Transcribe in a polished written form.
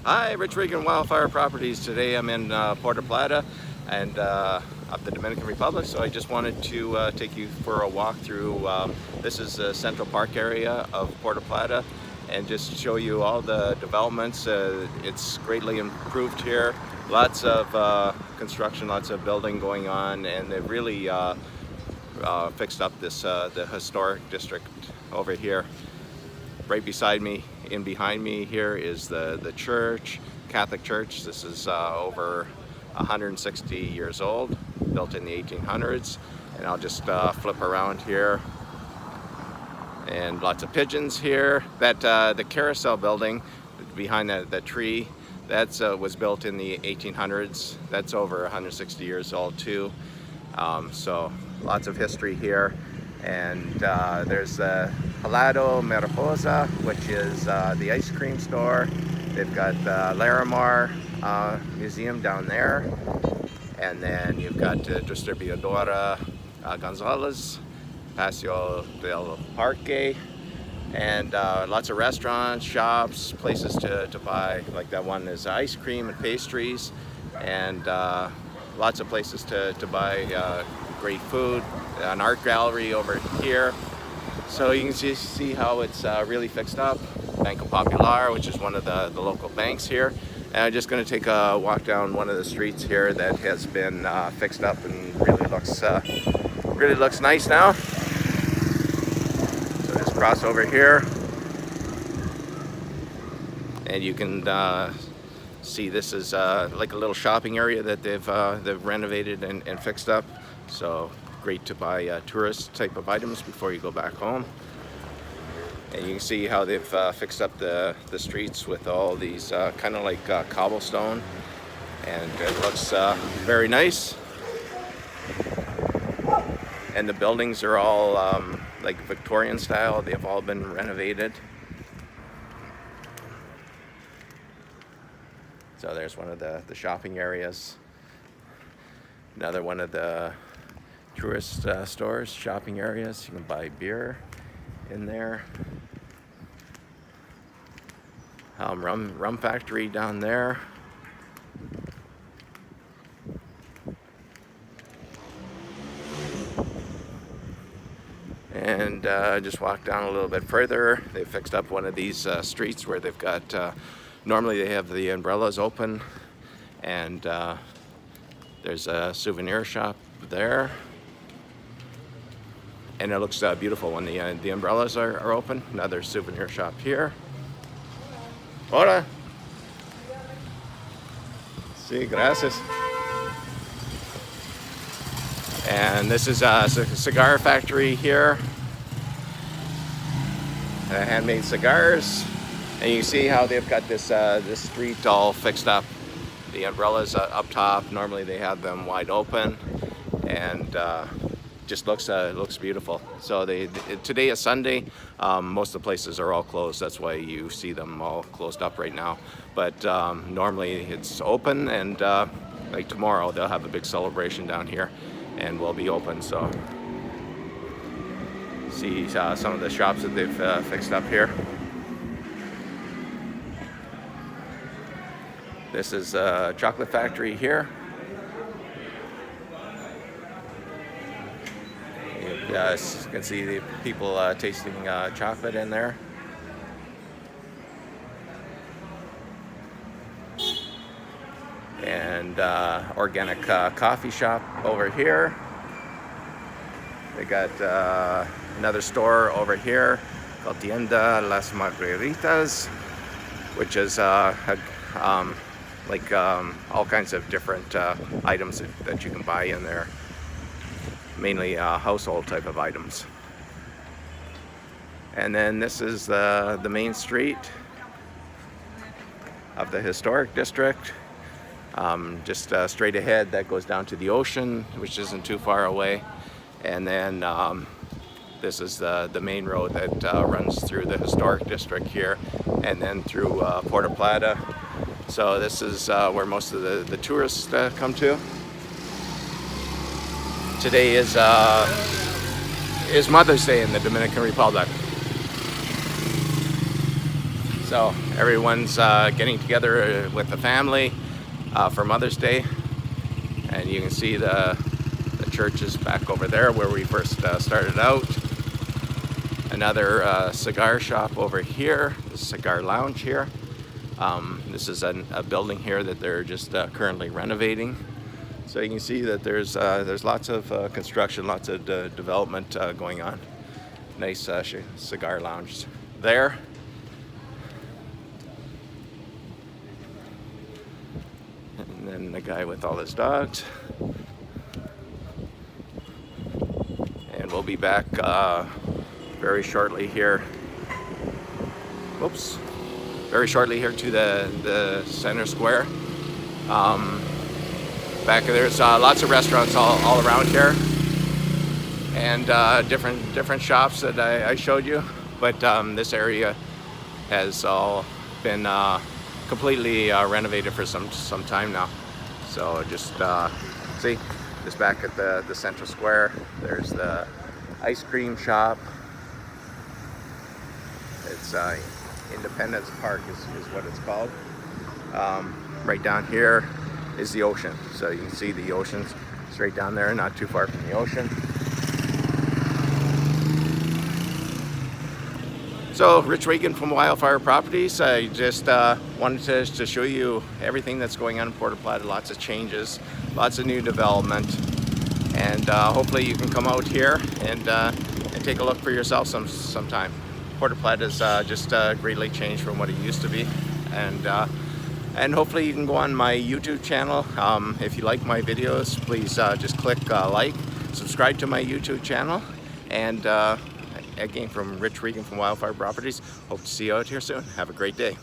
Hi, Rich Regan Wildfire Properties. Today I'm in Puerto Plata and of the Dominican Republic, so I just wanted to take you for a walk through. This is the Central Park area of Puerto Plata and just show you all the developments. It's greatly improved here. Lots of construction, lots of building going on, and they've really fixed up this the historic district over here. Right beside me, in behind me here is the church, Catholic Church. This is over 160 years old, built in the 1800s. And I'll just flip around here. And lots of pigeons here. That the Caurosel building behind that tree, that was built in the 1800s. That's over 160 years old too. So lots of history here. And there's the Helado Mariposa, which is the ice cream store. They've got the Larimar museum down there. And then you've got Distribuidora Gonzalez, Paseo del Parque, and lots of restaurants, shops, places to buy. Like that one is ice cream and pastries, and lots of places to buy great food. An art gallery over here. So you can see how it's really fixed up. Banco Popular, which is one of the local banks here. And I'm just going to take a walk down one of the streets here that has been fixed up and really looks nice now. So just cross over here, and you can see this is like a little shopping area that they've renovated and fixed up. So great to buy tourist type of items before you go back home. And you can see how they've fixed up the streets with all these kind of like cobblestone, and it looks very nice. And the buildings are all like Victorian style. They've all been renovated. So there's one of the shopping areas. Another one of the tourist stores, shopping areas. You can buy beer in there. Rum factory down there. And just walk down a little bit further. They fixed up one of these streets where they've got, normally they have the umbrellas open, and there's a souvenir shop there. And it looks beautiful when the umbrellas are open. Another souvenir shop here. Hola. Sí, gracias. And this is a cigar factory here. Handmade cigars. And you can see how they've got this street all fixed up. The umbrellas up top. Normally they have them wide open, and just looks beautiful. So today is Sunday. Most of the places are all closed. That's why you see them all closed up right now. But normally it's open, and like tomorrow they'll have a big celebration down here, and we'll be open. So see some of the shops that they've fixed up here. This is a chocolate factory here. You can see the people tasting chocolate in there. And organic coffee shop over here. They got another store over here called Tienda Las Margaritas, which is like all kinds of different items that you can buy in there. Mainly household type of items. And then this is the main street of the historic district. Just straight ahead, that goes down to the ocean, which isn't too far away. And then this is the main road that runs through the historic district here, and then through Puerto Plata. So this is where most of the tourists come to. Today is Mother's Day in the Dominican Republic. So everyone's getting together with the family for Mother's Day, and you can see the church is back over there where we first started out. Another cigar shop over here, the cigar lounge here. This is a building here that they're just currently renovating. So you can see that there's lots of construction, lots of development going on. Nice cigar lounge there. And then the guy with all his dogs. And we'll be back very shortly here. Whoops. Very shortly here to the center square. Back there's lots of restaurants all around here, and different shops that I showed you. But this area has all been completely renovated for some time now. So just see, just back at the central square, there's the ice cream shop. It's Independence Park is what it's called. Right down here is the ocean. So you can see the ocean's straight down there, not too far from the ocean. So Rich Regan from Wildfire Properties. I just wanted to show you everything that's going on in Puerto Plata. Lots of changes, lots of new development, and hopefully you can come out here and take a look for yourself sometime. Puerto Plata is just greatly changed from what it used to be, and hopefully you can go on my YouTube channel. If you like my videos, please just click like, subscribe to my YouTube channel, and again, from Rich Regan from Wildfire Properties, hope to see you out here soon. Have a great day.